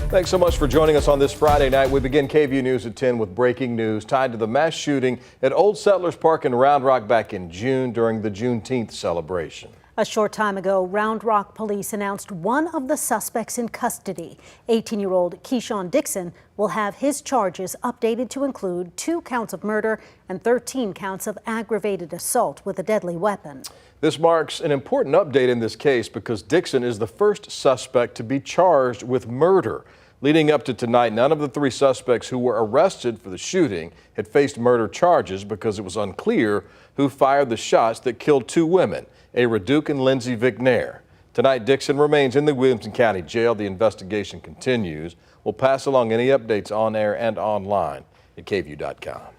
Thanks so much for joining us on this Friday night. We begin KVUE News at 10 with breaking news tied to the mass shooting at Old Settlers Park in Round Rock back in June during the Juneteenth celebration. A short time ago, Round Rock police announced one of the suspects in custody. 18-year-old Keshawn Dixon will have his charges updated to include 2 counts of murder and 13 counts of aggravated assault with a deadly weapon. This marks an important update in this case because Dixon is the first suspect to be charged with murder. Leading up to tonight, none of the 3 suspects who were arrested for the shooting had faced murder charges because it was unclear who fired the shots that killed 2 women, Ara Duke and Lindsay Vignair. Tonight, Dixon remains in the Williamson County Jail. The investigation continues. We'll pass along any updates on air and online at KVUE.com.